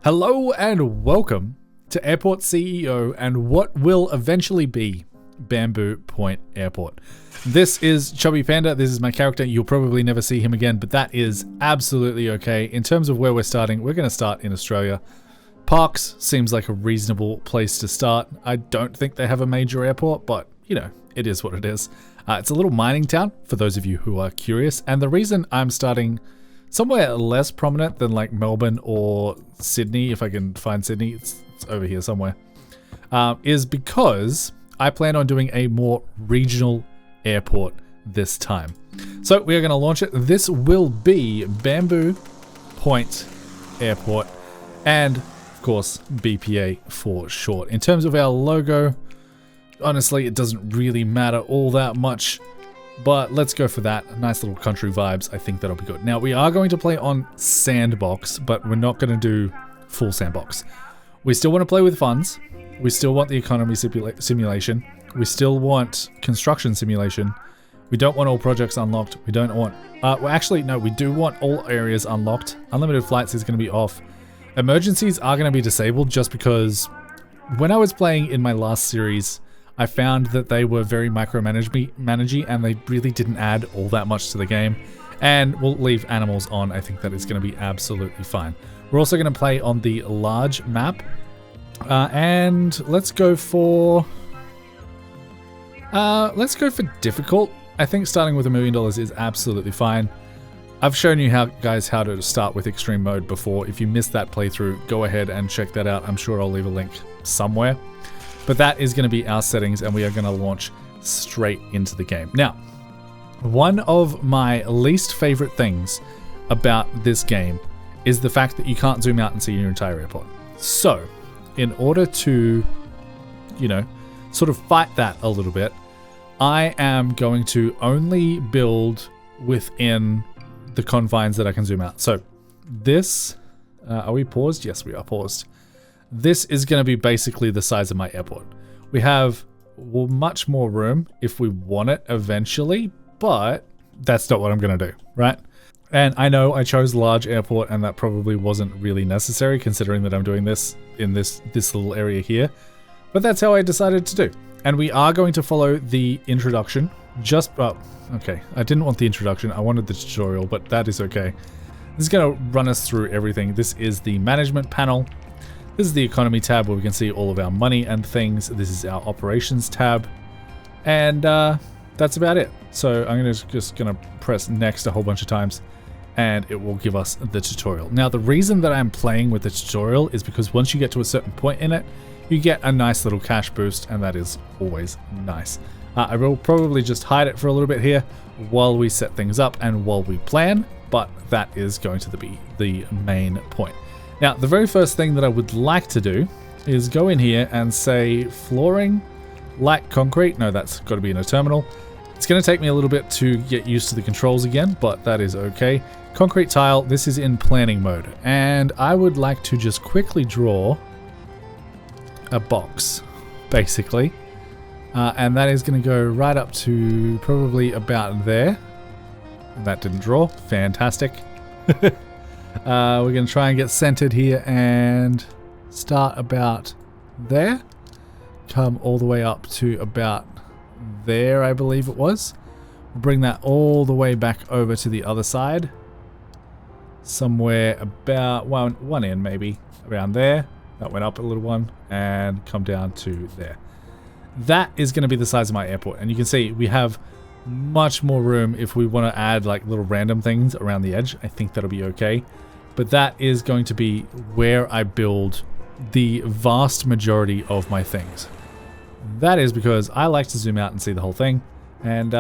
Hello and welcome to Airport CEO and what will eventually be Bamboo Point Airport. This is ChubbyPanda. This is my character. You'll probably never see him again, but that is absolutely okay. In terms of where we're starting, we're going to start in Australia. Parks seems like a reasonable place to start. I don't think they have a major airport, but you know, it is what it is. It's a little mining town for those of you who are curious. And the reason I'm starting somewhere less prominent than like Melbourne or Sydney, if I can find Sydney, it's over here somewhere, is because I plan on doing a more regional airport this time. So we are going to launch it. This will be Bamboo Point Airport and of course BPA for short. In terms of our logo, honestly, it doesn't really matter all that much. But let's go for that. Nice little country vibes. I think that'll be good. Now, we are going to play on sandbox, but we're not going to do full sandbox. We still want to play with funds. We still want the economy simulation. We still want construction simulation. We don't want all projects unlocked. We don't want... well, actually, no, we do want all areas unlocked. Unlimited flights is going to be off. Emergencies are going to be disabled just because when I was playing in my last series, I found that they were very micromanagey and they really didn't add all that much to the game. And we'll leave animals on. I think that is going to be absolutely fine. We're also going to play on the large map. And let's go for difficult. I think starting with $1 million is absolutely fine. I've shown you how to start with extreme mode before. If you missed that playthrough, go ahead and check that out. I'm sure I'll leave a link somewhere. But that is going to be our settings and we are going to launch straight into the game. Now, one of my least favorite things about this game is the fact that you can't zoom out and see your entire airport. So, in order to, you know, sort of fight that a little bit, I am going to only build within the confines that I can zoom out. So, this, are we paused? Yes, we are paused. This is going to be basically the size of my airport. We have much more room if we want it eventually, but that's not what I'm going to do, right? And I know I chose large airport and that probably wasn't really necessary considering that I'm doing this in this little area here, but that's how I decided to do. And we are going to follow the introduction. Okay, I didn't want the introduction. I wanted the tutorial, but that is okay. This is going to run us through everything. This is the management panel. This is the economy tab where we can see all of our money and things. This is our operations tab. And that's about it. So I'm just gonna press next a whole bunch of times and it will give us the tutorial. Now the reason that I'm playing with the tutorial is because once you get to a certain point in it, you get a nice little cash boost and that is always nice. I will probably just hide it for a little bit here while we set things up and while we plan, but that is going to be the main point. Now, the very first thing that I would like to do is go in here and say flooring, light concrete. No, that's got to be in a terminal. It's going to take me a little bit to get used to the controls again, but that is okay. Concrete tile, this is in planning mode. And I would like to just quickly draw a box, basically. And that is going to go right up to probably about there. That didn't draw. Fantastic. We're going to try and get centered here and start about there. Come all the way up to about there, I believe it was. We'll bring that all the way back over to the other side. Somewhere about one end maybe, around there. That went up a little one and come down to there. That is going to be the size of my airport. And you can see we have much more room if we want to add like little random things around the edge. I think that'll be okay. But that is going to be where I build the vast majority of my things. That is because I like to zoom out and see the whole thing. And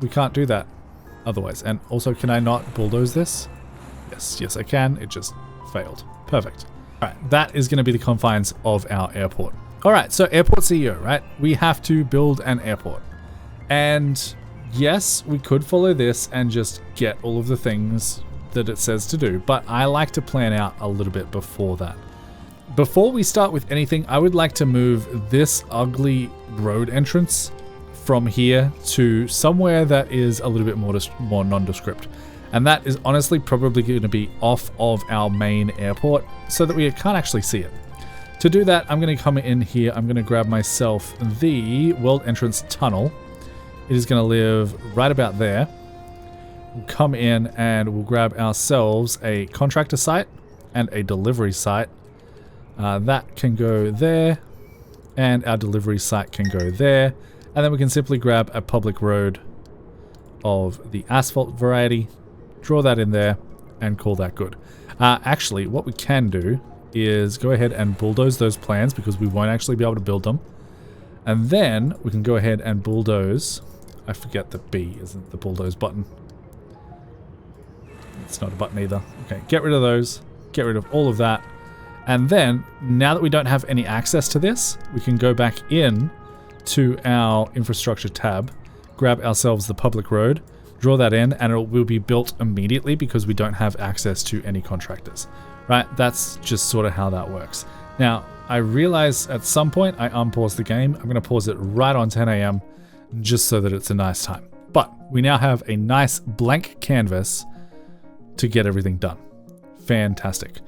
we can't do that otherwise. And also, can I not bulldoze this? Yes, I can. It just failed. Perfect. All right, that is going to be the confines of our airport. All right, so airport CEO, right? We have to build an airport. And yes, we could follow this and just get all of the things that it says to do, but I like to plan out a little bit before that. Before we start with anything, I would like to move this ugly road entrance from here to somewhere that is a little bit more nondescript. And that is honestly probably going to be off of our main airport so that we can't actually see it. To do that, I'm going to come in here. I'm going to grab myself the world entrance tunnel. It is going to live right about there. We'll come in and we'll grab ourselves a contractor site and a delivery site. That can go there, and our delivery site can go there. And then we can simply grab a public road of the asphalt variety, draw that in there, and call that good. Actually, what we can do is go ahead and bulldoze those plans because we won't actually be able to build them. And then we can go ahead and bulldoze. I forget that B isn't the bulldoze button. It's not a button either. Okay, get rid of those. Get rid of all of that. And then, now that we don't have any access to this, we can go back in to our infrastructure tab, grab ourselves the public road, draw that in, and it will be built immediately because we don't have access to any contractors. Right? That's just sort of how that works. Now, I realize at some point I unpause the game. I'm going to pause it right on 10 a.m. just so that it's a nice time. But we now have a nice blank canvas to get everything done. Fantastic.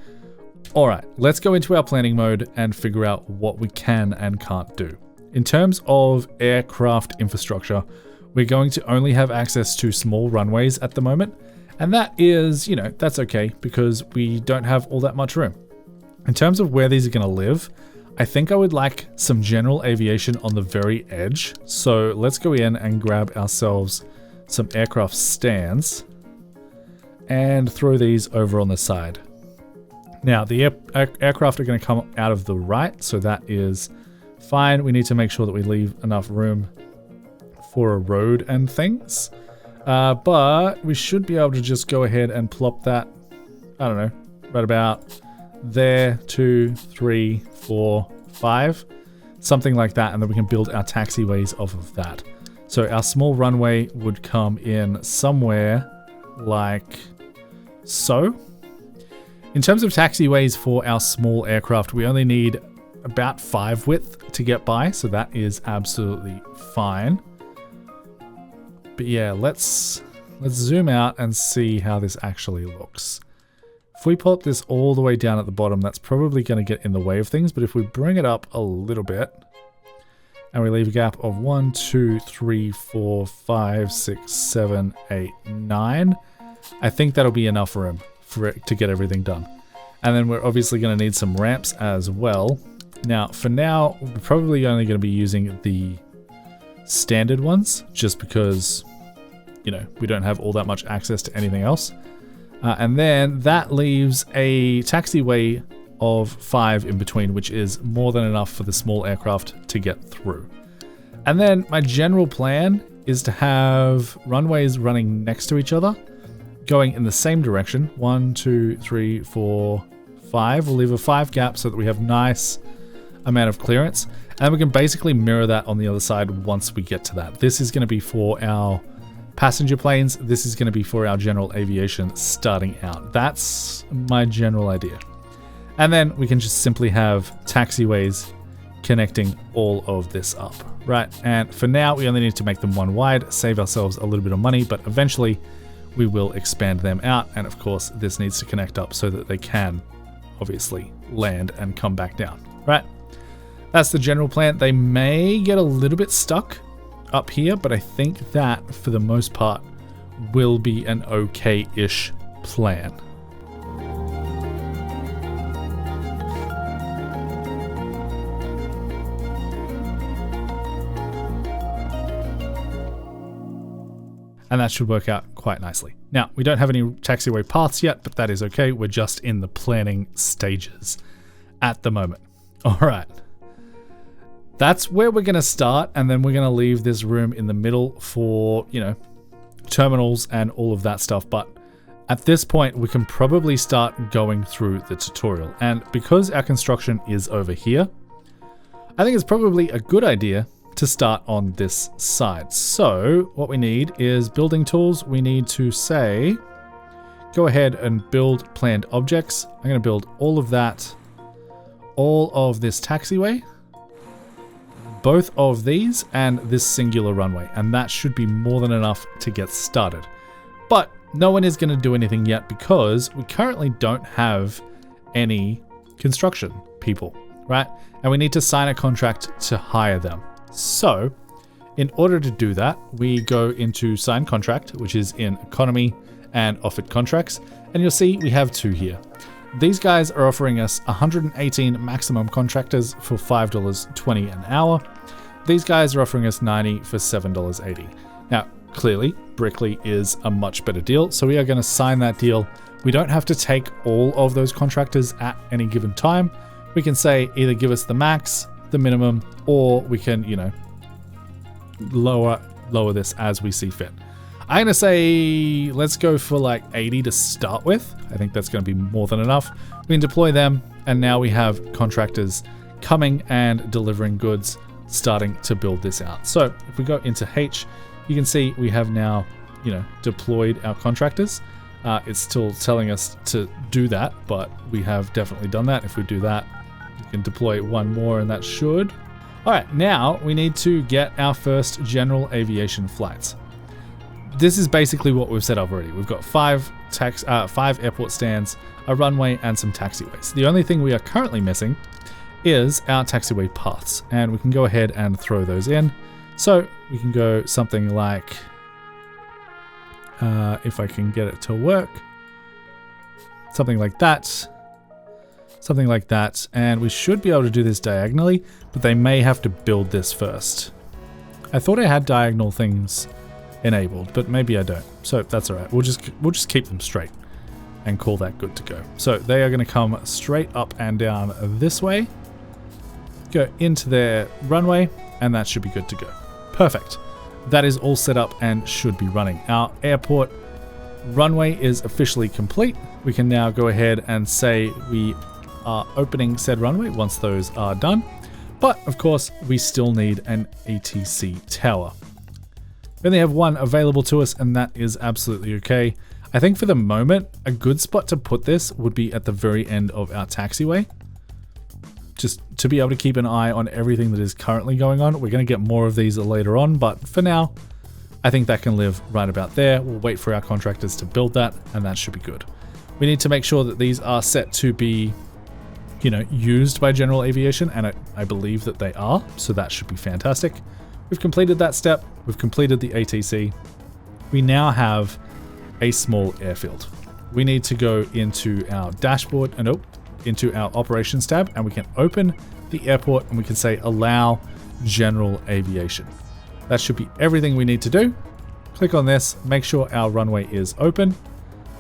All right, let's go into our planning mode and figure out what we can and can't do. In terms of aircraft infrastructure, we're going to only have access to small runways at the moment. And that is, you know, that's okay because we don't have all that much room. In terms of where these are going to live, I think I would like some general aviation on the very edge. So let's go in and grab ourselves some aircraft stands and throw these over on the side. Now, the aircraft are going to come out of the right, so that is fine. We need to make sure that we leave enough room for a road and things. But we should be able to just go ahead and plop that, I don't know, right about there, 2, 3, 4, 5, something like that. And then we can build our taxiways off of that. So our small runway would come in somewhere like so. In terms of taxiways for our small aircraft, we only need about 5 width to get by. So that is absolutely fine. But yeah, let's zoom out and see how this actually looks. If we pull up this all the way down at the bottom, that's probably going to get in the way of things. But if we bring it up a little bit and we leave a gap of 1, 2, 3, 4, 5, 6, 7, 8, 9, I think that'll be enough room for it to get everything done. And then we're obviously going to need some ramps as well. Now, for now, we're probably only going to be using the standard ones just because, you know, we don't have all that much access to anything else. And then that leaves a taxiway of 5 in between, which is more than enough for the small aircraft to get through. And then my general plan is to have runways running next to each other, going in the same direction. 1, 2, 3, 4, 5. We'll leave a 5 gap so that we have nice amount of clearance. And we can basically mirror that on the other side once we get to that. This is going to be for our passenger planes. This is going to be for our general aviation starting out. That's my general idea. And then we can just simply have taxiways connecting all of this up, right? And for now, we only need to make them 1 wide, save ourselves a little bit of money, but eventually we will expand them out. And of course, this needs to connect up so that they can obviously land and come back down, right? That's the general plan. They may get a little bit stuck up here, but I think that for the most part will be an okay-ish plan. And that should work out quite nicely. Now, we don't have any taxiway paths yet, but that is okay. We're just in the planning stages at the moment. All right. That's where we're going to start, and then we're going to leave this room in the middle for, you know, terminals and all of that stuff. But at this point, we can probably start going through the tutorial. And because our construction is over here, I think it's probably a good idea to start on this side. So what we need is building tools. We need to say, go ahead and build planned objects. I'm going to build all of that, all of this taxiway, both of these, and this singular runway. And that should be more than enough to get started. But no one is going to do anything yet because we currently don't have any construction people, right? And we need to sign a contract to hire them. So in order to do that, we go into sign contract, which is in economy and offered contracts. And you'll see we have 2 here. These guys are offering us 118 maximum contractors for $5.20 an hour. These guys are offering us 90 for $7.80. Now, clearly, Brickley is a much better deal, so we are going to sign that deal. We don't have to take all of those contractors at any given time. We can say either give us the max, the minimum, or we can, you know, lower this as we see fit. I'm going to say let's go for like 80 to start with. I think that's going to be more than enough. We can deploy them, and now we have contractors coming and delivering goods, starting to build this out. So if we go into H, you can see we have now, you know, deployed our contractors. It's still telling us to do that, but we have definitely done that. If we do that, we can deploy one more, and that should. All right, now we need to get our first general aviation flights. This is basically what we've set up already. We've got 5 airport stands, a runway, and some taxiways. The only thing we are currently missing is our taxiway paths, and we can go ahead and throw those in. So we can go something like, if I can get it to work, something like that, and we should be able to do this diagonally, but they may have to build this first. I thought I had diagonal things enabled, but maybe I don't. So that's all right. We'll just keep them straight and call that good to go. So they are going to come straight up and down this way, go into their runway, and that should be good to go. Perfect. That is all set up and should be running. Our airport runway is officially complete. We can now go ahead and say we are opening said runway once those are done. But of course, we still need an ATC tower. We only have 1 available to us, and that is absolutely okay. I think for the moment, a good spot to put this would be at the very end of our taxiway. Just to be able to keep an eye on everything that is currently going on. We're going to get more of these later on, but for now, I think that can live right about there. We'll wait for our contractors to build that, and that should be good. We need to make sure that these are set to be, you know, used by general aviation, and I believe that they are, so that should be fantastic. We've completed that step. We've completed the ATC. We now have a small airfield. We need to go into our dashboard and into our operations tab, and we can open the airport, and we can say allow general aviation. That should be everything we need to do. Click on this, make sure our runway is open,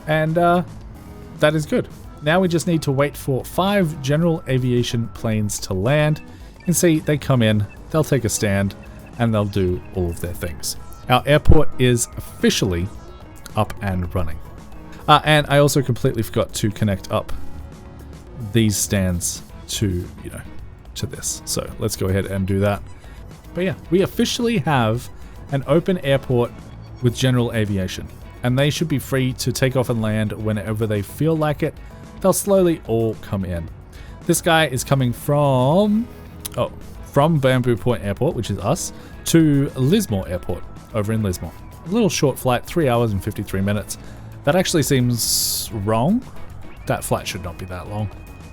and that is good. Now we just need to wait for 5 general aviation planes to land. You can see they come in, they'll take a stand, and they'll do all of their things. Our airport is officially up and running. And I also completely forgot to connect up these stands to, you know, to this. So let's go ahead and do that. But yeah, we officially have an open airport with general aviation, and they should be free to take off and land whenever they feel like it. They'll slowly all come in. This guy is coming from Bamboo Point Airport, which is us, to Lismore Airport over in Lismore. A little short flight, 3 hours and 53 minutes. That actually seems wrong. That flight should not be that long.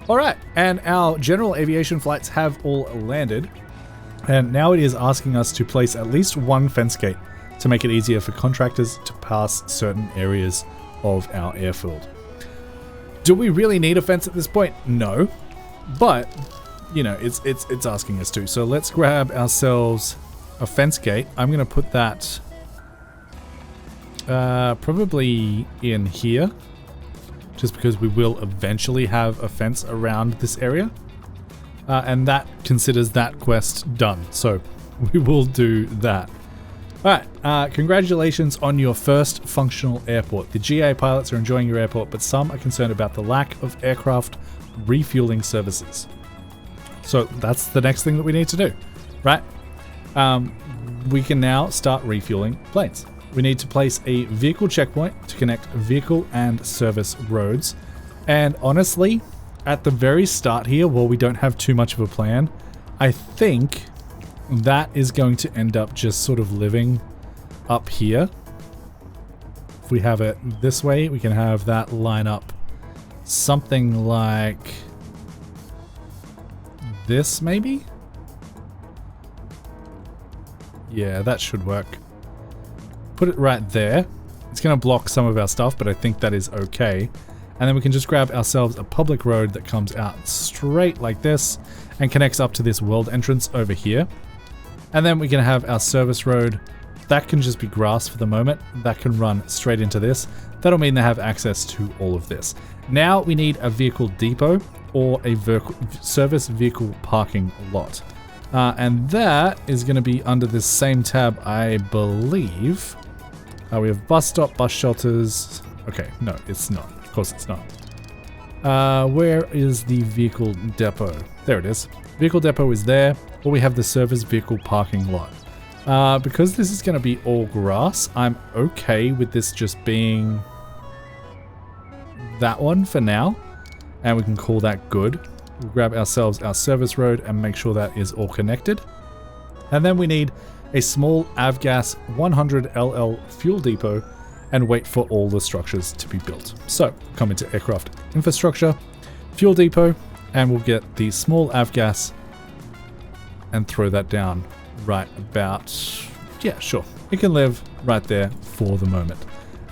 All right, and our general aviation flights have all landed. And now it is asking us to place at least 1 fence gate to make it easier for contractors to pass certain areas of our airfield. Do we really need a fence at this point? No, but you know, it's asking us to. So let's grab ourselves a fence gate. I'm going to put that probably in here, just because we will eventually have a fence around this area. And that considers that quest done. So we will do that. All right, congratulations on your first functional airport. The GA pilots are enjoying your airport, but some are concerned about the lack of aircraft refueling services. So that's the next thing that we need to do, right? We can now start refueling planes. We need to place a vehicle checkpoint to connect vehicle and service roads. And honestly, at the very start here, while we don't have too much of a plan, I think that is going to end up just sort of living up here if we have it this way, we can have that line up something like this, maybe? Yeah, that should work. Put it right there. It's going to block some of our stuff, but I think that is okay. And then we can just grab ourselves a public road that comes out straight like this and connects up to this world entrance over here. And then we can have our service road. That can just be grass for the moment. That can run straight into this. That'll mean they have access to all of this. Now we need a vehicle depot or a service vehicle parking lot. And that is going to be under this same tab, I believe. We have bus stop, bus shelters. Okay, no, it's not. Of course it's not. Where is the vehicle depot? There it is. Vehicle depot is there, or we have the service vehicle parking lot. Because this is going to be all grass, I'm okay with this just being that one for now. And we can call that good. We'll grab ourselves our service road and make sure that is all connected. And then we need a small avgas 100LL fuel depot and wait for all the structures to be built. So come into aircraft infrastructure, fuel depot, and we'll get the small avgas and throw that down right about, yeah, sure. It can live right there for the moment.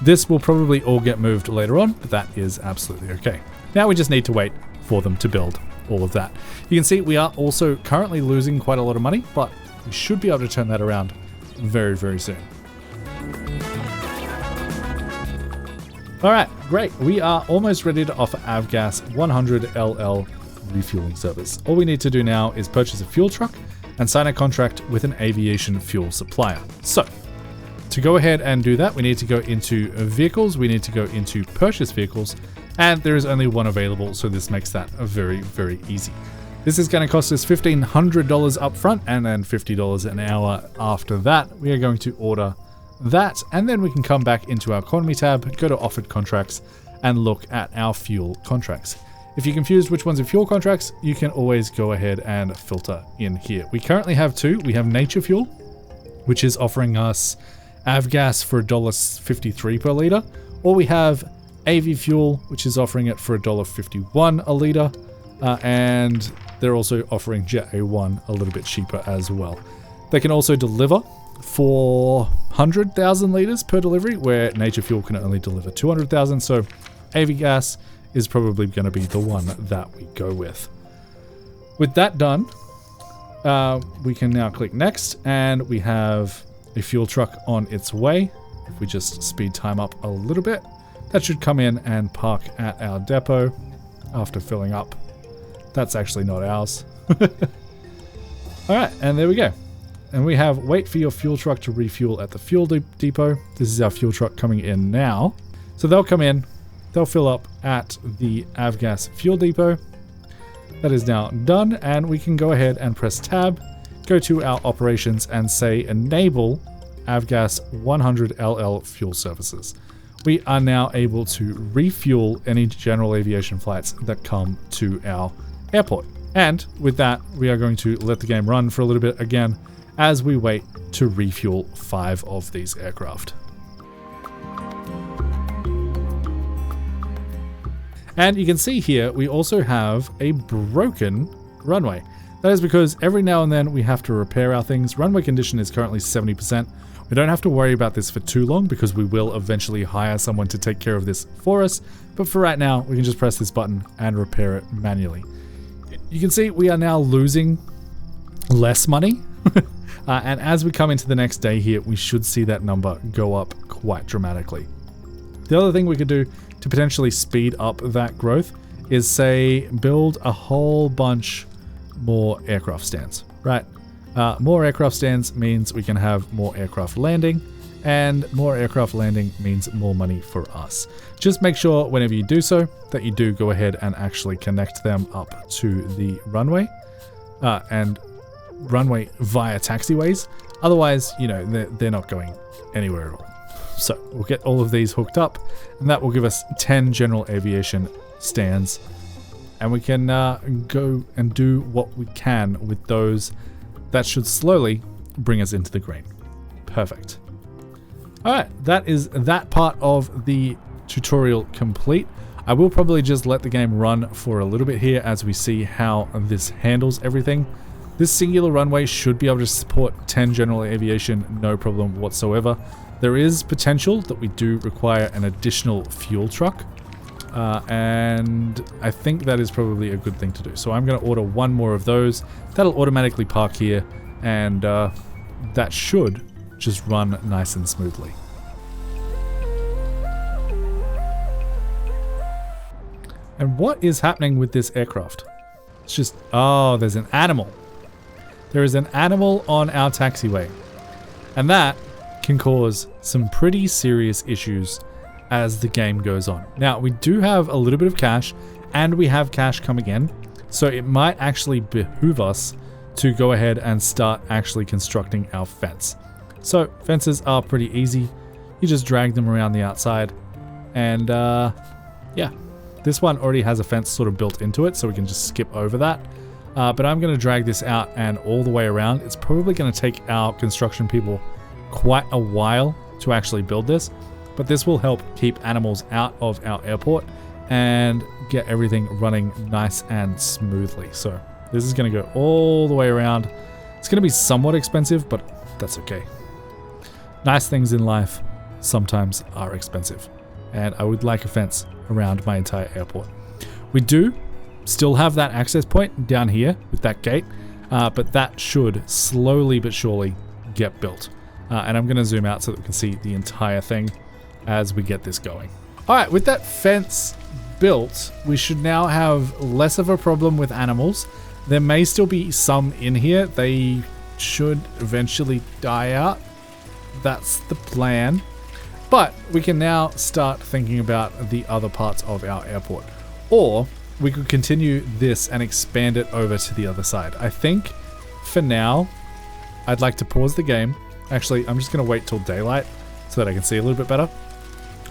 This will probably all get moved later on, but that is absolutely okay. Now we just need to wait for them to build all of that. You can see we are also currently losing quite a lot of money, but we should be able to turn that around very, very soon. All right, great. We are almost ready to offer avgas 100LL refueling service. All we need to do now is purchase a fuel truck and sign a contract with an aviation fuel supplier. So to go ahead and do that, we need to go into vehicles, we need to go into purchase vehicles, and there is only one available, so this makes that very, very easy. This is going to cost us $1,500 up front and then $50 an hour after that. We are going to order that, and then we can come back into our economy tab, go to offered contracts, and look at our fuel contracts. If you're confused which ones are fuel contracts, you can always go ahead and filter in here. We currently have two. We have Nature Fuel, which is offering us avgas for $1.53 per litre, or we have AV Fuel, which is offering it for $1.51 a litre, and they're also offering Jet A1 a little bit cheaper as well. They can also deliver for 100,000 litres per delivery, where Nature Fuel can only deliver 200,000, so AV Gas is probably going to be the one that we go with. With that done, we can now click next, and we have a fuel truck on its way. If we just speed time up a little bit, that should come in and park at our depot after filling up. That's actually not ours. All right, and there we go. And we have wait for your fuel truck to refuel at the fuel depot. This is our fuel truck coming in now. So they'll come in, they'll fill up at the avgas fuel depot. That is now done, and we can go ahead and press tab, go to our operations and say enable avgas 100LL fuel services. We are now able to refuel any general aviation flights that come to our airport. And with that, we are going to let the game run for a little bit again as we wait to refuel 5 of these aircraft. And you can see here, we also have a broken runway. That is because every now and then we have to repair our things. Runway condition is currently 70%. We don't have to worry about this for too long because we will eventually hire someone to take care of this for us. But for right now, we can just press this button and repair it manually. You can see we are now losing less money. And as we come into the next day here, we should see that number go up quite dramatically. The other thing we could do to potentially speed up that growth is, say, build a whole bunch more aircraft stands, right? More aircraft stands means we can have more aircraft landing, and more aircraft landing means more money for us. Just make sure whenever you do so that you do go ahead and actually connect them up to the runway and runway via taxiways. Otherwise, you know, they're not going anywhere at all. So we'll get all of these hooked up, and that will give us 10 general aviation stands, and we can go and do what we can with those. That should slowly bring us into the green. Perfect. All right, that is that part of the tutorial complete. I will probably just let the game run for a little bit here as we see how this handles everything. This singular runway should be able to support 10 general aviation, no problem whatsoever. There is potential that we do require an additional fuel truck, and I think that is probably a good thing to do. So I'm going to order one more of those. That'll automatically park here, and that should just run nice and smoothly. And what is happening with this aircraft? It's just, oh, there's an animal. There is an animal on our taxiway, and that can cause some pretty serious issues as the game goes on. Now, we do have a little bit of cash, and we have cash coming in, so it might actually behoove us to go ahead and start actually constructing our fence. So, fences are pretty easy. You just drag them around the outside, and yeah. This one already has a fence sort of built into it, so we can just skip over that. But I'm going to drag this out and all the way around. It's probably going to take our construction people quite a while to actually build this, but this will help keep animals out of our airport and get everything running nice and smoothly. So this is going to go all the way around. It's going to be somewhat expensive, but that's okay. Nice things in life sometimes are expensive, and I would like a fence around my entire airport. We do still have that access point down here with that gate, but that should slowly but surely get built. And I'm going to zoom out so that we can see the entire thing as we get this going. All right, with that fence built, we should now have less of a problem with animals. There may still be some in here. They should eventually die out. That's the plan. But we can now start thinking about the other parts of our airport. Or we could continue this and expand it over to the other side. I think for now, I'd like to pause the game. Actually, I'm just going to wait till daylight so that I can see a little bit better.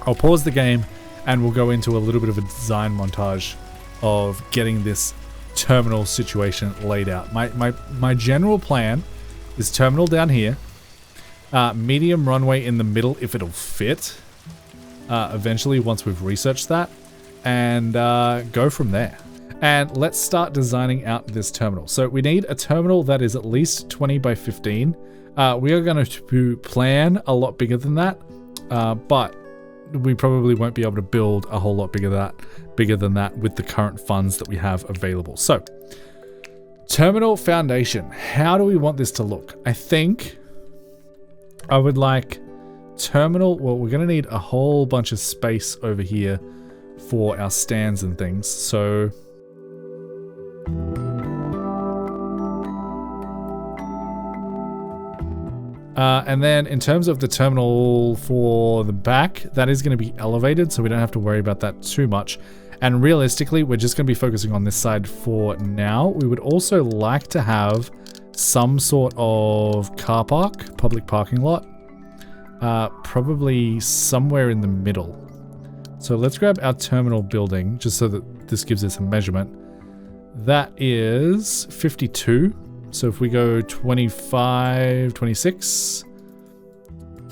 I'll pause the game and we'll go into a little bit of a design montage of getting this terminal situation laid out. My general plan is terminal down here. Medium runway in the middle if it'll fit eventually once we've researched that, and go from there. And let's start designing out this terminal. So we need a terminal that is at least 20 by 15. We are going to plan a lot bigger than that, but we probably won't be able to build a whole lot bigger than that with the current funds that we have available. So terminal foundation, how do we want this to look? I think I would like terminal. Well, we're going to need a whole bunch of space over here for our stands and things. So and then in terms of the terminal for the back, that is going to be elevated, so we don't have to worry about that too much. And realistically, we're just going to be focusing on this side for now. We would also like to have some sort of car park, public parking lot, probably somewhere in the middle. So let's grab our terminal building just so that this gives us a measurement. That is 52. So if we go 25, 26,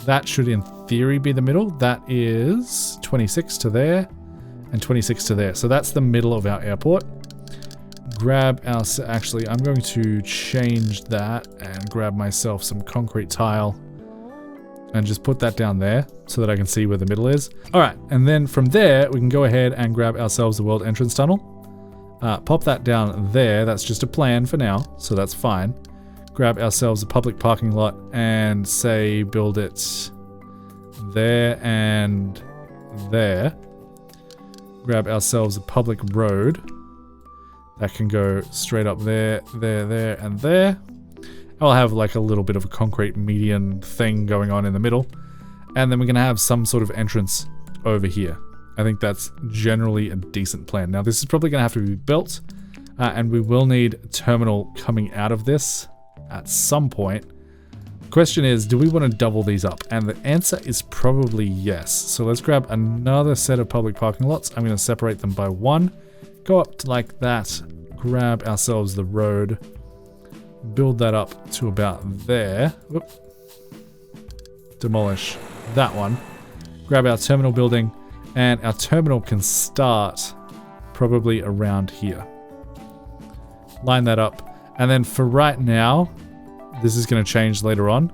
that should in theory be the middle. That is 26 to there and 26 to there. So that's the middle of our airport. Grab our, actually, I'm going to change that and grab myself some concrete tile and just put that down there so that I can see where the middle is. All right, and then from there, we can go ahead and grab ourselves the world entrance tunnel. Pop that down there. That's just a plan for now, so that's fine. Grab ourselves a public parking lot and say build it there and there. Grab ourselves a public road that can go straight up there, there, and there. I'll have like a little bit of a concrete median thing going on in the middle. And then we're going to have some sort of entrance over here. I think that's generally a decent plan. Now, this is probably going to have to be built, and we will need a terminal coming out of this at some point. The question is, do we want to double these up? And the answer is probably yes. So let's grab another set of public parking lots. I'm going to separate them by one. Go up to like that. Grab ourselves the road. Build that up to about there. Whoop. Demolish. that one, grab our terminal building, and our terminal can start probably around here. Line that up. And then for right now, this is going to change later on,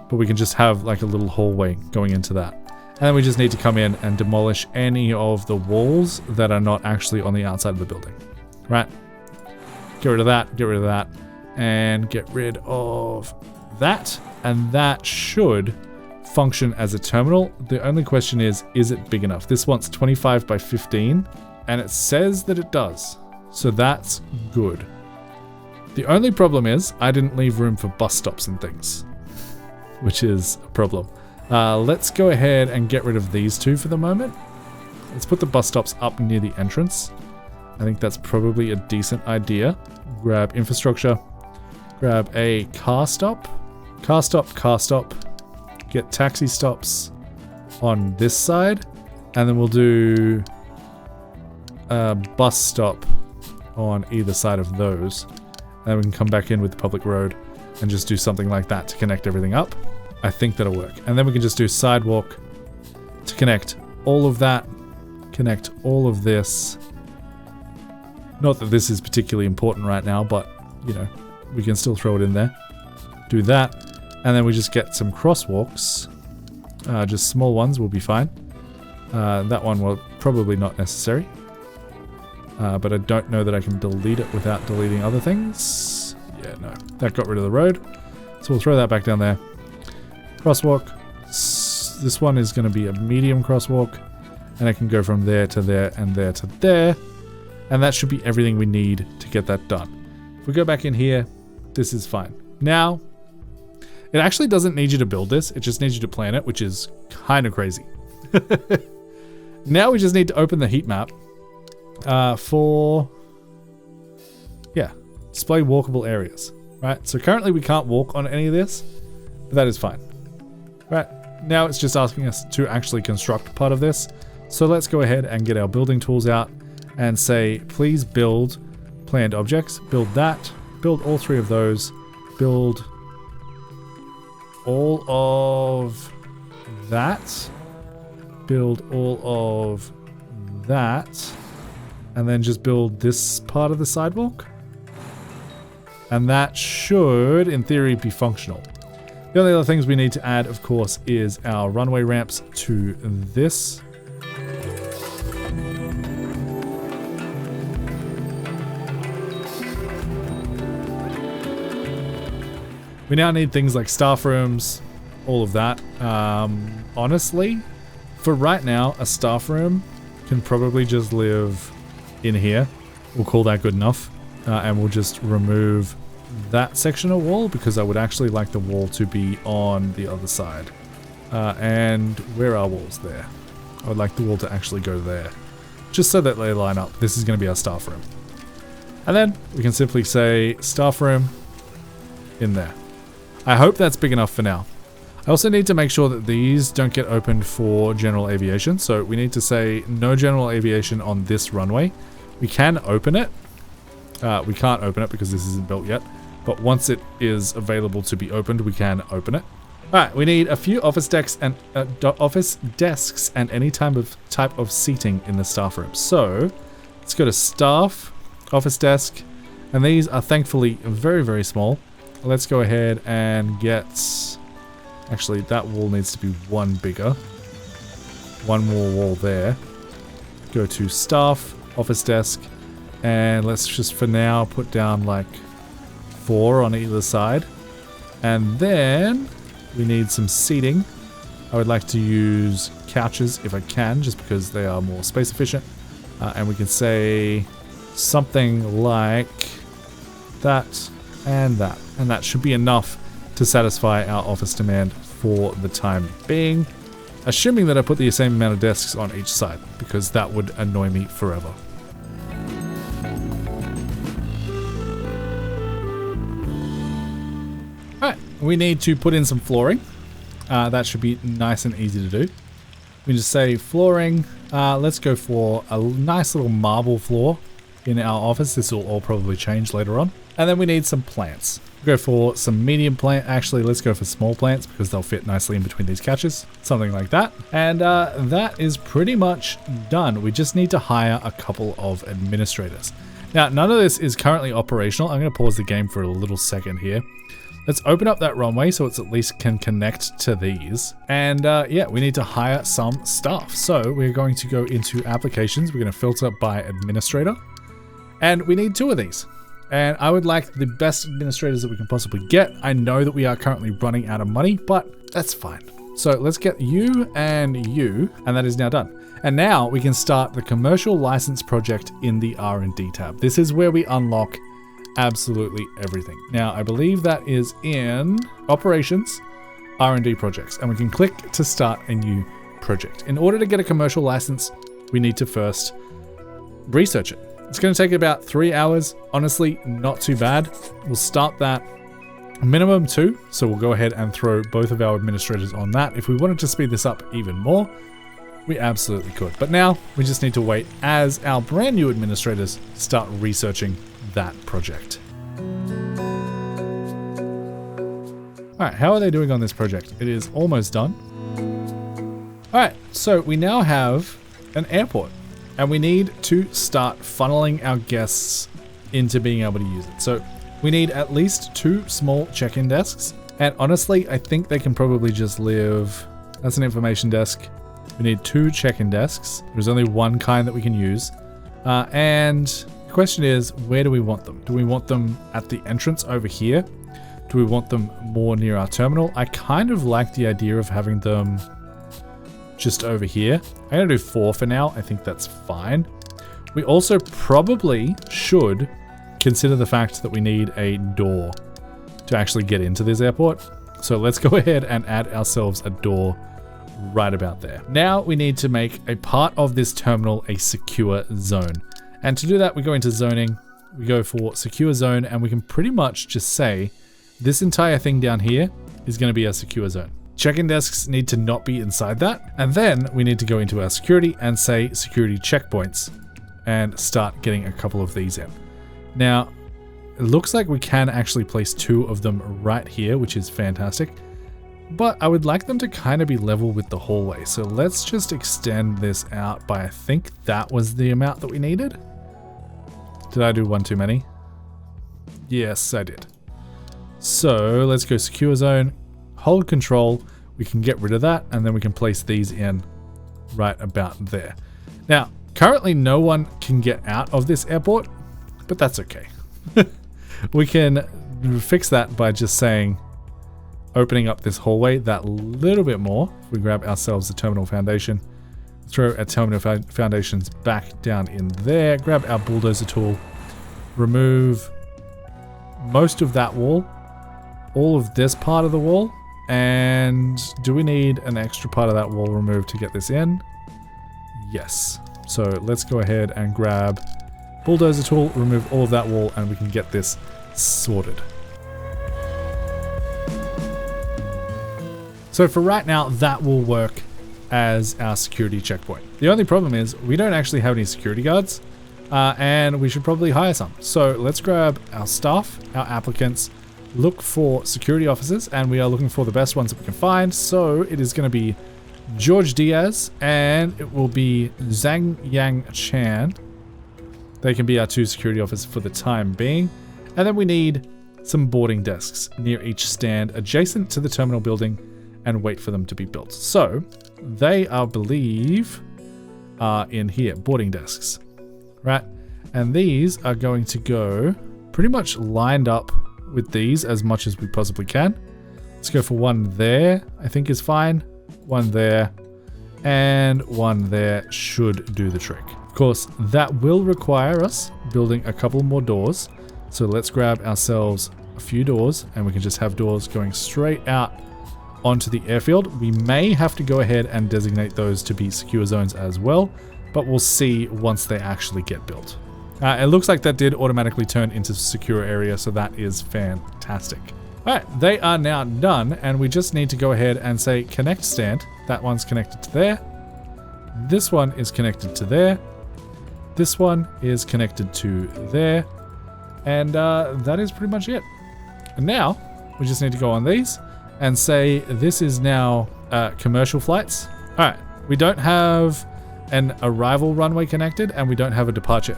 but we can just have like a little hallway going into that. And then we just need to come in and demolish any of the walls that are not actually on the outside of the building. Right? Get rid of that, get rid of that, and get rid of that. And that should function as a terminal. The only question is it big enough? This wants 25 by 15, and it says that it does. So that's good. The only problem is I didn't leave room for bus stops and things, which is a problem. Let's go ahead and get rid of these two for the moment. Let's put the bus stops up near the entrance. I think that's probably a decent idea. Grab infrastructure, grab a car stop, car stop, car stop, get taxi stops on this side, and then we'll do a bus stop on either side of those. And then we can come back in with the public road and just do something like that to connect everything up. I think that'll work. And then we can just do sidewalk to connect all of that, connect all of this. Not that this is particularly important right now, but, you know, we can still throw it in there. Do that. And then we just get some crosswalks. Just small ones will be fine. That one will probably not necessary. But I don't know that I can delete it without deleting other things. Yeah, no. That got rid of the road. So we'll throw that back down there. Crosswalk. This one is going to be a medium crosswalk. And I can go from there to there and there to there. And that should be everything we need to get that done. If we go back in here, this is fine. Now, it actually doesn't need you to build this. It just needs you to plan it, which is kind of crazy. Now we just need to open the heat map for, yeah, display walkable areas, right? So currently we can't walk on any of this, but that is fine, right? Now it's just asking us to actually construct part of this. So let's go ahead and get our building tools out and say, please build planned objects, build that, build all three of those, build all of that, build all of that, and then just build this part of the sidewalk. And that should, in theory, be functional. The only other things we need to add, of course, is our runway ramps to this. We now need things like staff rooms, all of that. Honestly, for right now, a staff room can probably just live in here. We'll call that good enough. And we'll just remove that section of wall because I would actually like the wall to be on the other side. And where are walls there? I would like the wall to actually go there. Just so that they line up. This is going to be our staff room. And then we can simply say staff room in there. I hope that's big enough for now. I also need to make sure that these don't get opened for general aviation. So we need to say no general aviation on this runway. We can open it. We can't open it because this isn't built yet. But once it is available to be opened, we can open it. Alright, we need a few office desks and any type of seating in the staff room. So let's go to staff, office desk, and these are thankfully very, very small. Let's go ahead and get... Actually, that wall needs to be one bigger. One more wall there. Go to staff, office desk, and let's just for now put down like 4 on either side. And then we need some seating. I would like to use couches if I can, just because they are more space efficient. And we can say something like that and that. And that should be enough to satisfy our office demand for the time being. Assuming that I put the same amount of desks on each side, because that would annoy me forever. Alright, we need to put in some flooring. That should be nice and easy to do. We just say flooring. Let's go for a nice little marble floor in our office. This will all probably change later on. And then we need some plants. Go for some medium plant. Actually, let's go for small plants because they'll fit nicely in between these catches. Something like that. And that is pretty much done. We just need to hire a couple of administrators. Now, none of this is currently operational. I'm going to pause the game for a little second here. Let's open up that runway so it's at least can connect to these. And yeah, we need to hire some staff. So we're going to go into applications. We're going to filter by administrator. And we need 2 of these. And I would like the best administrators that we can possibly get. I know that we are currently running out of money, but that's fine. So let's get you, and that is now done. And now we can start the commercial license project in the R&D tab. This is where we unlock absolutely everything. Now, I believe that is in operations, R&D projects, and we can click to start a new project. In order to get a commercial license, we need to first research it. It's going to take about 3 hours. Honestly, not too bad. We'll start that minimum 2. So we'll go ahead and throw both of our administrators on that. If we wanted to speed this up even more, we absolutely could. But now we just need to wait as our brand new administrators start researching that project. All right, how are they doing on this project? It is almost done. All right, so we now have an airport. And we need to start funneling our guests into being able to use it. So we need at least 2 small check-in desks. And honestly, I think they can probably just live... That's an information desk. We need 2 check-in desks. There's only 1 kind that we can use. And the question is, where do we want them? Do we want them at the entrance over here? Do we want them more near our terminal? I kind of like the idea of having them just over here. I'm gonna do 4 for now. I think that's fine. We also probably should consider the fact that we need a door to actually get into this airport. So let's go ahead and add ourselves a door right about there. Now we need to make a part of this terminal a secure zone. And to do that, we go into zoning, we go for secure zone, and we can pretty much just say this entire thing down here is going to be a secure zone. Check-in desks need to not be inside that. And then we need to go into our security and say security checkpoints and start getting a couple of these in. Now, it looks like we can actually place 2 of them right here, which is fantastic. But I would like them to kind of be level with the hallway. So let's just extend this out by, I think that was the amount that we needed. Did I do 1 too many? Yes, I did. So let's go secure zone. Hold control, we can get rid of that, and then we can place these in right about there. Now, currently no one can get out of this airport, but that's okay. We can fix that by just saying, opening up this hallway that little bit more. If we grab ourselves the terminal foundation, throw our terminal foundations back down in there, grab our bulldozer tool, remove most of that wall, all of this part of the wall. And do we need an extra part of that wall removed to get this in? Yes. So let's go ahead and grab bulldozer tool, remove all of that wall, and we can get this sorted. So for right now, that will work as our security checkpoint. The only problem is we don't actually have any security guards, and we should probably hire some. So let's grab our staff, our applicants, look for security officers, and we are looking for the best ones that we can find. So it is going to be George Diaz, and it will be Zhang Yang Chan. They can be our 2 security officers for the time being. And then we need some boarding desks near each stand adjacent to the terminal building and wait for them to be built. So they, I believe, are in here, boarding desks, right? And these are going to go pretty much lined up with these as much as we possibly can. Let's go for 1 there, I think is fine. 1 there, and 1 there should do the trick. Of course, that will require us building a couple more doors. So let's grab ourselves a few doors, and we can just have doors going straight out onto the airfield. We may have to go ahead and designate those to be secure zones as well, but we'll see once they actually get built. It looks like that did automatically turn into secure area, so that is fantastic. All right, they are now done, and we just need to go ahead and say connect stand. That one's connected to there. This one is connected to there. This one is connected to there. And that is pretty much it. And now we just need to go on these and say this is now commercial flights. All right, we don't have an arrival runway connected and we don't have a departure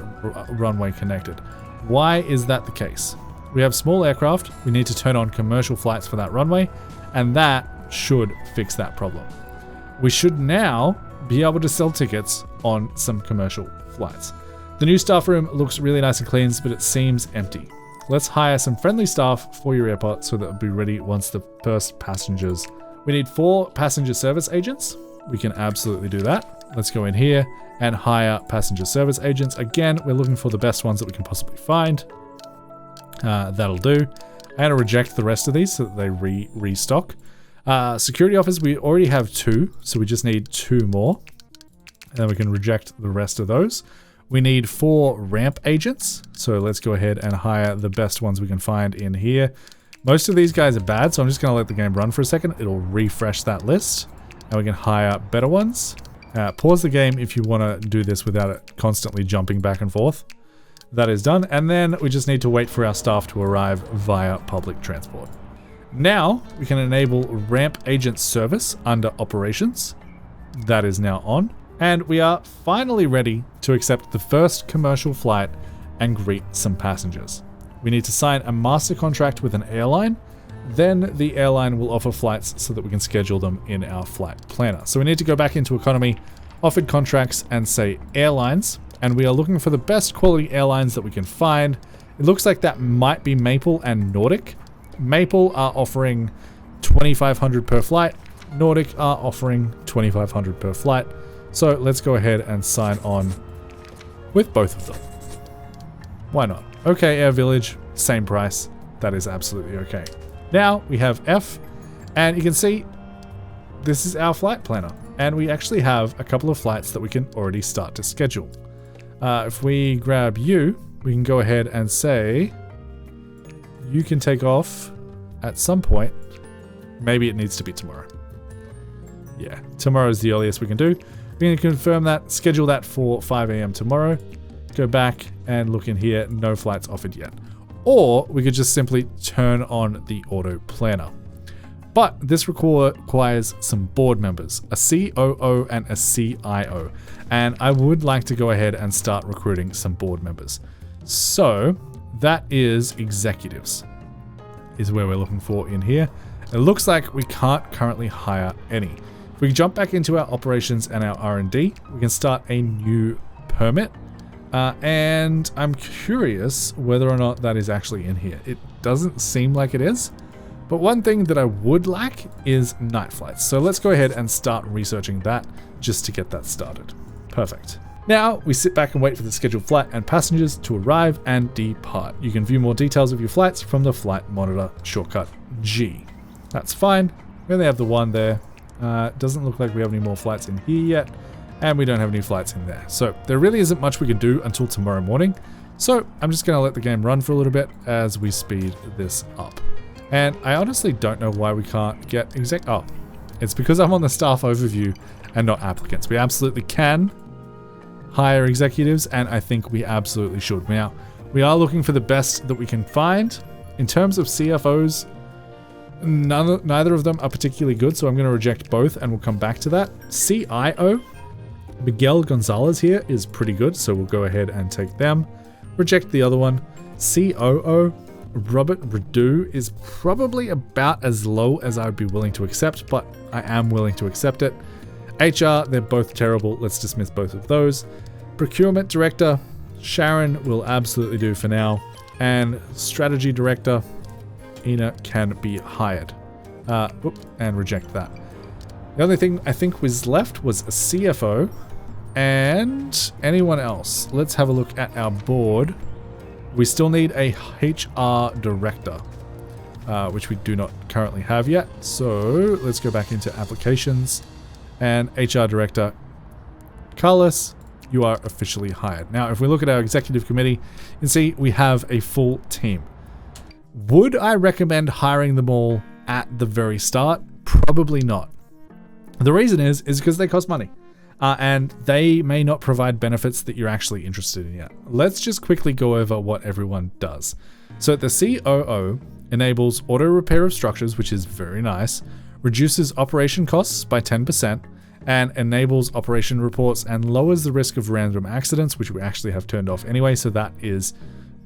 runway connected. Why is that the case? We have small aircraft. We need to turn on commercial flights for that runway, and that should fix that problem. We should now be able to sell tickets on some commercial flights. The new staff room looks really nice and clean, but it seems empty. Let's hire some friendly staff for your airport so that it'll be ready once the first passengers. We need 4 passenger service agents. We can absolutely do that. Let's go in here and hire passenger service agents. Again, we're looking for the best ones that we can possibly find. That'll do. I'm going to reject the rest of these so that they restock. Security officers, we already have 2, so we just need 2 more. And then we can reject the rest of those. We need 4 ramp agents, so let's go ahead and hire the best ones we can find in here. Most of these guys are bad, so I'm just going to let the game run for a second. It'll refresh that list, and we can hire better ones. Pause the game if you want to do this without it constantly jumping back and forth. That is done, and then we just need to wait for our staff to arrive via public transport. Now we can enable ramp agent service under operations. That is now on, and we are finally ready to accept the first commercial flight and greet some passengers. We need to sign a master contract with an airline. Then the airline will offer flights so that we can schedule them in our flight planner. So we need to go back into economy, offered contracts, and say airlines. And we are looking for the best quality airlines that we can find. It looks like that might be Maple and Nordic. Maple are offering $2,500 per flight. Nordic are offering $2,500 per flight. So let's go ahead and sign on with both of them. Why not? Okay, Air Village, same price. That is absolutely okay. Now we have F, and you can see this is our flight planner, and we actually have a couple of flights that we can already start to schedule. If we grab you, we can go ahead and say you can take off at some point. Maybe it needs to be tomorrow. Yeah, tomorrow is the earliest we can do. We're going to confirm that, schedule that for 5 a.m. tomorrow. Go back and look in here, no flights offered yet. Or we could just simply turn on the auto planner. But this requires some board members, a COO and a CIO. And I would like to go ahead and start recruiting some board members. So that is executives, is where we're looking for in here. It looks like we can't currently hire any. If we jump back into our operations and our R&D, we can start a new permit. And I'm curious whether or not that is actually in here. It doesn't seem like it is. But one thing that I would like is night flights. So let's go ahead and start researching that just to get that started. Perfect. Now we sit back and wait for the scheduled flight and passengers to arrive and depart. You can view more details of your flights from the flight monitor shortcut G. That's fine. We only have the one there. Doesn't look like we have any more flights in here yet. And we don't have any flights in there. So there really isn't much we can do until tomorrow morning. So I'm just going to let the game run for a little bit as we speed this up. And I honestly don't know why we can't get oh, it's because I'm on the staff overview and not applicants. We absolutely can hire executives, and I think we absolutely should. Now, we are looking for the best that we can find. In terms of CFOs, neither of them are particularly good, so I'm going to reject both and we'll come back to that. CIO, Miguel Gonzalez here is pretty good, so we'll go ahead and take them. Reject the other one. COO, Robert Redu is probably about as low as I would be willing to accept, but I am willing to accept it. HR, they're both terrible. Let's dismiss both of those. Procurement Director, Sharon will absolutely do for now. And Strategy Director, Ina can be hired. And reject that. The only thing I think was left was a CFO and anyone else. Let's have a look at our board. We still need a HR Director, which we do not currently have yet. So let's go back into applications and HR Director. Carlos, you are officially hired. Now, if we look at our executive committee, you can see we have a full team. Would I recommend hiring them all at the very start? Probably not. The reason is because they cost money. And they may not provide benefits that you're actually interested in yet. Let's just quickly go over what everyone does. So the COO enables auto repair of structures, which is very nice, reduces operation costs by 10%, and enables operation reports and lowers the risk of random accidents, which we actually have turned off anyway, so that is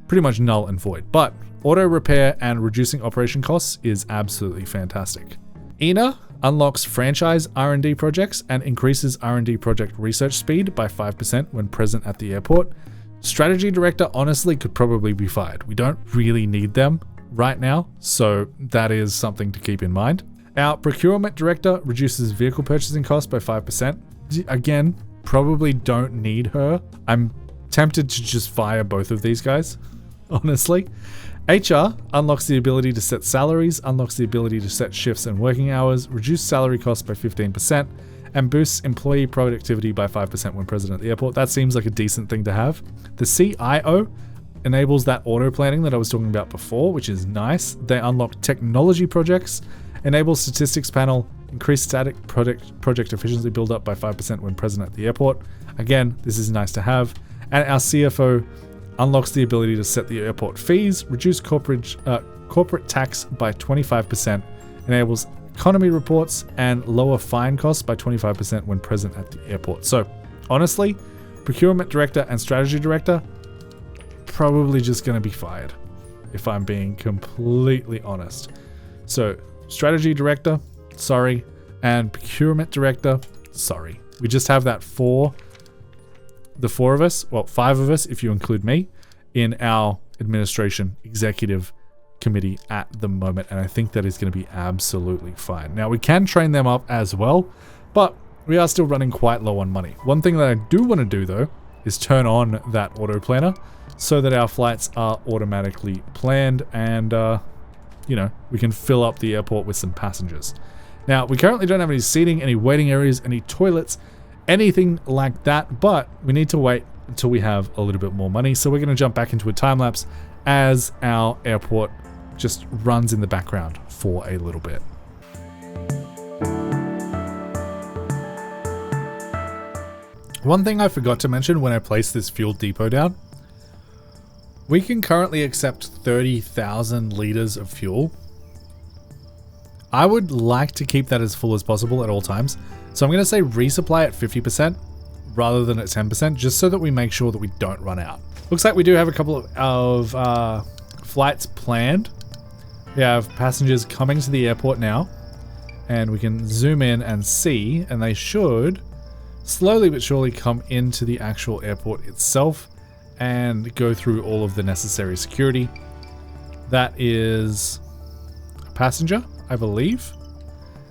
pretty much null and void. But auto repair and reducing operation costs is absolutely fantastic. ENA unlocks franchise R&D projects and increases R&D project research speed by 5% when present at the airport. Strategy director honestly could probably be fired. We don't really need them right now, so that is something to keep in mind. Our procurement director reduces vehicle purchasing costs by 5%. Again, probably don't need her. I'm tempted to just fire both of these guys, honestly. HR unlocks the ability to set salaries, unlocks the ability to set shifts and working hours, reduce salary costs by 15%, and boosts employee productivity by 5% when present at the airport. That seems like a decent thing to have. The CIO enables that auto planning that I was talking about before, which is nice. They unlock technology projects, enable statistics panel, increase static project efficiency build up by 5% when present at the airport. Again, this is nice to have. And our CFO unlocks the ability to set the airport fees, reduce corporate tax by 25%, enables economy reports, and lower fine costs by 25% when present at the airport. So honestly, procurement director and strategy director, probably just going to be fired, if I'm being completely honest. So strategy director, sorry, and procurement director, sorry. We just have that the four of us, well, 5 of us if you include me, in our administration executive committee at the moment, and I think that is going to be absolutely fine. Now, we can train them up as well, but we are still running quite low on money. One thing that I do want to do, though, is turn on that auto planner so that our flights are automatically planned and, you know, we can fill up the airport with some passengers. Now, we currently don't have any seating, any waiting areas, any toilets, anything like that, but we need to wait until we have a little bit more money. So we're going to jump back into a time lapse as our airport just runs in the background for a little bit. One thing I forgot to mention when I placed this fuel depot down, we can currently accept 30,000 liters of fuel. I would like to keep that as full as possible at all times. So I'm going to say resupply at 50% rather than at 10%, just so that we make sure that we don't run out. Looks like we do have a couple of flights planned. We have passengers coming to the airport now, and we can zoom in and see, and they should slowly but surely come into the actual airport itself and go through all of the necessary security. That is a passenger, I believe.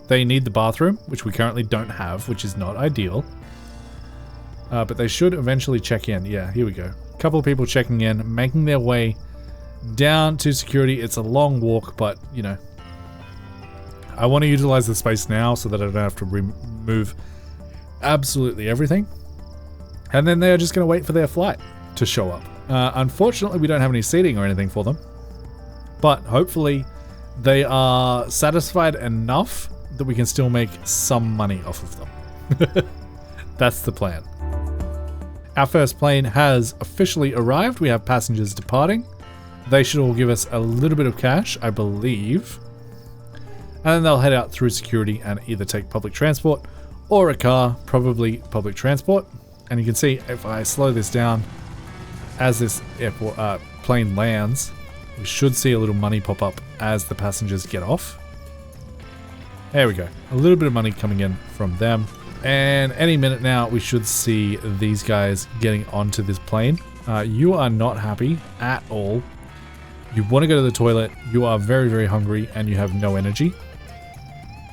They need the bathroom, which we currently don't have, which is not ideal. But they should eventually check in. Yeah, here we go. A couple of people checking in, making their way down to security. It's a long walk, but, you know, I want to utilize the space now so that I don't have to remove absolutely everything. And then they are just going to wait for their flight to show up. Unfortunately, we don't have any seating or anything for them, but hopefully they are satisfied enough that we can still make some money off of them. That's the plan. Our first plane has officially arrived. We have passengers departing. They should all give us a little bit of cash, I believe. And then they'll head out through security and either take public transport or a car, probably public transport. And you can see if I slow this down as this airport plane lands, we should see a little money pop up as the passengers get off. There we go. A little bit of money coming in from them. And any minute now, we should see these guys getting onto this plane. You are not happy at all. You want to go to the toilet. You are very, very hungry and you have no energy.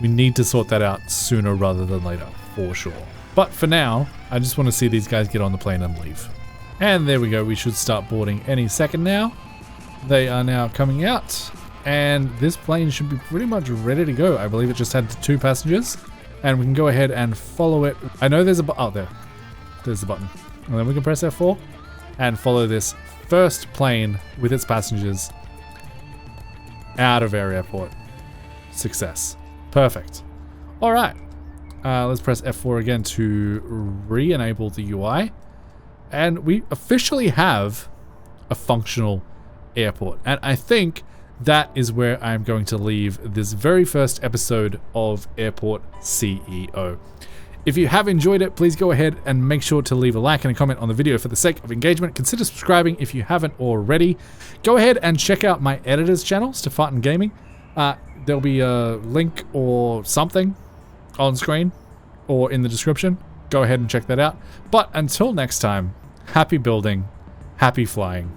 We need to sort that out sooner rather than later, for sure. But for now, I just want to see these guys get on the plane and leave. And there we go. We should start boarding any second now. They are now coming out. And this plane should be pretty much ready to go. I believe it just had 2 passengers. And we can go ahead and follow it. I know there's a button. Oh, there. There's the button. And then we can press F4 and follow this first plane with its passengers out of our airport. Success. Perfect. All right. Let's press F4 again to re-enable the UI. And we officially have a functional airport. And I think that is where I'm going to leave this very first episode of Airport CEO. If you have enjoyed it, please go ahead and make sure to leave a like and a comment on the video for the sake of engagement. Consider subscribing if you haven't already. Go ahead and check out my editor's channel, Stefan Gaming. There'll be a link or something on screen or in the description. Go ahead and check that out. But until next time, happy building, happy flying.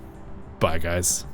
Bye, guys.